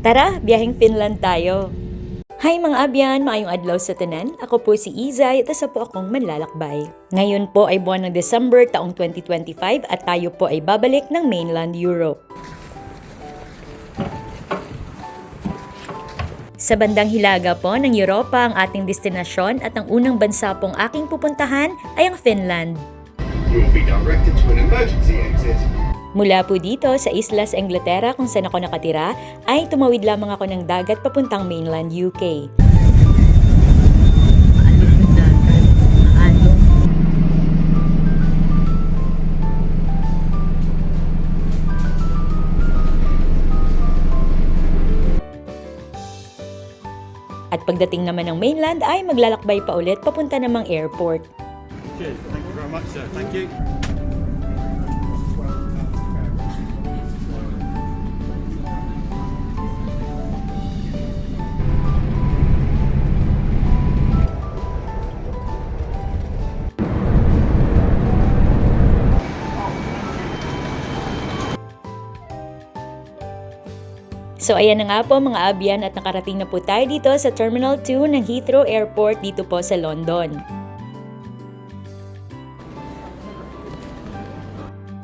Tara, biyaheng Finland tayo! Hi mga abyan, maayong adlaw sa tanan. Ako po si Izay at isa po akong manlalakbay. Ngayon po ay buwan ng December taong 2025 at tayo po ay babalik ng mainland Europe. Sa bandang hilaga po ng Europa ang ating destinasyon at ang unang bansa pong aking pupuntahan ay ang Finland. You will be directed to an emergency exit. Mula po dito sa Islas Inglaterra kung saan ako nakatira, ay tumawid lamang ako ng dagat papuntang mainland UK. At pagdating naman ng mainland ay maglalakbay pa ulit papunta namang airport. Cheers. Thank you very much, sir. Thank you. So ayan na nga po mga abyan at nakarating na po tayo dito sa Terminal 2 ng Heathrow Airport dito po sa London.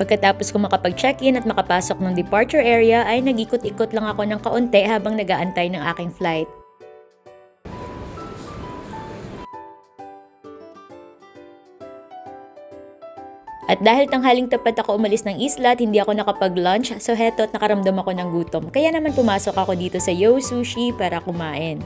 Pagkatapos ko makapag-check-in at makapasok ng departure area ay nag-ikot-ikot lang ako ng kaunti habang nag-aantay ng aking flight. At dahil tanghaling tapat ako umalis ng isla at hindi ako nakapag-lunch, so heto at nakaramdam ako ng gutom. Kaya naman pumasok ako dito sa Yo Sushi para kumain.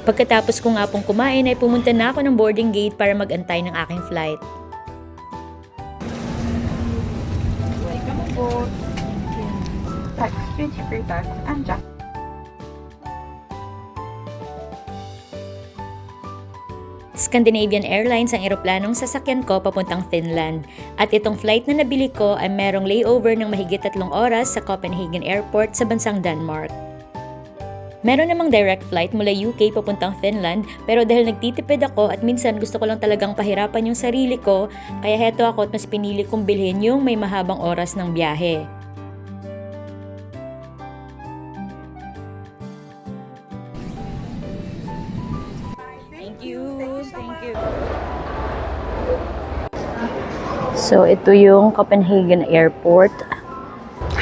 Pagkatapos ko nga pong kumain ay pumunta na ako ng boarding gate para mag-antay ng aking flight. Welcome aboard. Tax duty free bags and jacket. Scandinavian Airlines ang eroplanong sasakyan ko papuntang Finland. At itong flight na nabili ko ay merong layover ng mahigit 3 oras sa Copenhagen Airport sa bansang Denmark. Meron namang direct flight mula UK papuntang Finland pero dahil nagtitipid ako at minsan gusto ko lang talagang pahirapan yung sarili ko, kaya heto ako at mas pinili kong bilhin yung may mahabang oras ng biyahe. Thank you. So ito yung Copenhagen Airport.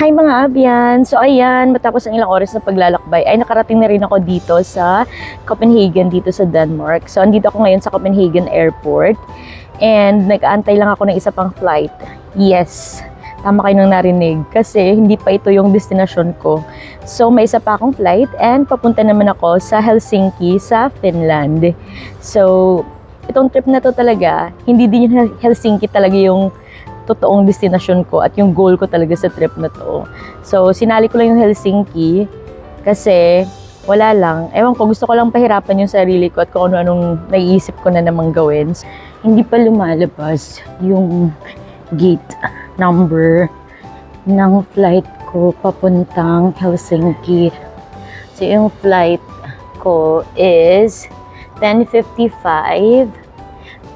Hi mga abyan! So ayan, matapos ang ilang oras na paglalakbay ay nakarating na rin ako dito sa Copenhagen, dito sa Denmark. So andito ako ngayon sa Copenhagen Airport and nag-aantay lang ako ng isa pang flight. Yes, tama kayo nang narinig kasi hindi pa ito yung destination ko. So may isa pa akong flight and papunta naman ako sa Helsinki sa Finland. So itong trip na to talaga, hindi din yung Helsinki talaga yung totoong destination ko at yung goal ko talaga sa trip na to. So, sinali ko lang yung Helsinki kasi wala lang. Ewan ko, gusto ko lang pahirapan yung sarili ko at kung ano-anong naiisip ko na namang gawin. Hindi pa lumalabas yung gate number ng flight ko papuntang Helsinki. So, yung flight ko is 10:55.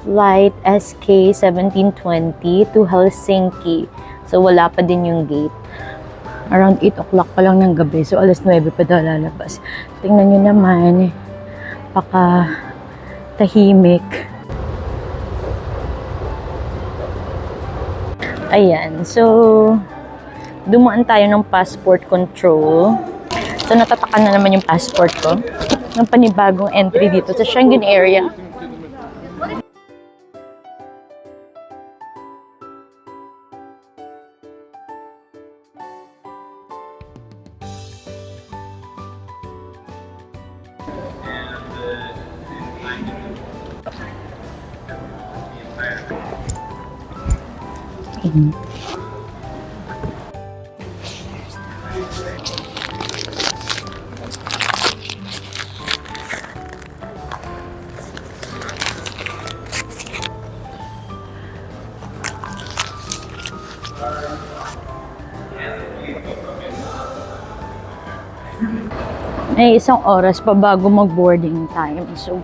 Flight SK 1720 to Helsinki. So, wala pa din yung gate. Around 8 o'clock pa lang ng gabi. So, alas 9 pa daw lalabas. Tingnan nyo naman. Paka tahimik. Ayan. So, dumaan tayo ng passport control. So, natatakan na naman yung passport ko. Ng panibagong entry dito sa Schengen area. May isang oras pa bago mag-boarding time. So,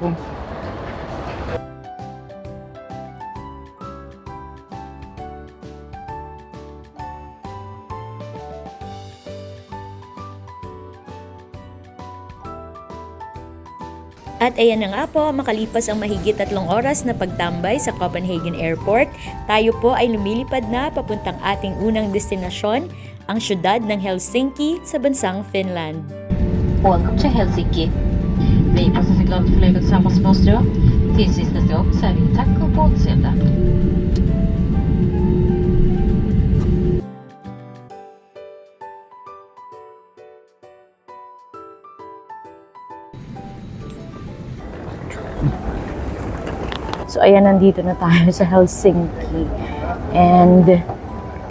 at ayan na nga po, makalipas ang mahigit 3 oras na pagtambay sa Copenhagen Airport, tayo po ay lumilipad na papuntang ating unang destinasyon, ang syudad ng Helsinki sa bansang Finland. Welcome to Helsinki. Vi passar sig glad att flyga tillsammans med oss då. Till sista stopp säger vi tack och på återseende. So, ayan, nandito na tayo sa Helsinki. And,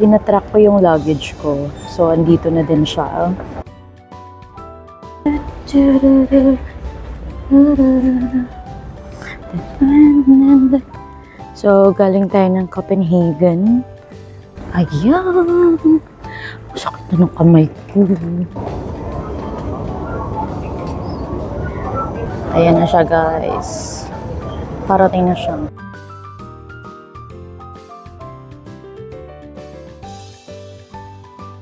tinatrack ko yung luggage ko. So, andito na din siya. So, galing tayo ng Copenhagen. Ayan! Sakit na ng kamay ko. Ayan na siya, guys. Parating na siya.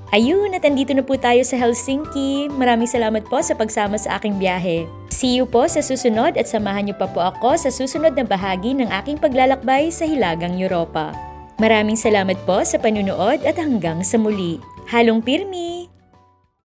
Ayun, at andito na po tayo sa Helsinki. Maraming salamat po sa pagsama sa aking biyahe. See you po sa susunod at samahan niyo pa po ako sa susunod na bahagi ng aking paglalakbay sa Hilagang Europa. Maraming salamat po sa panunood at hanggang sa muli. Halong pirmi!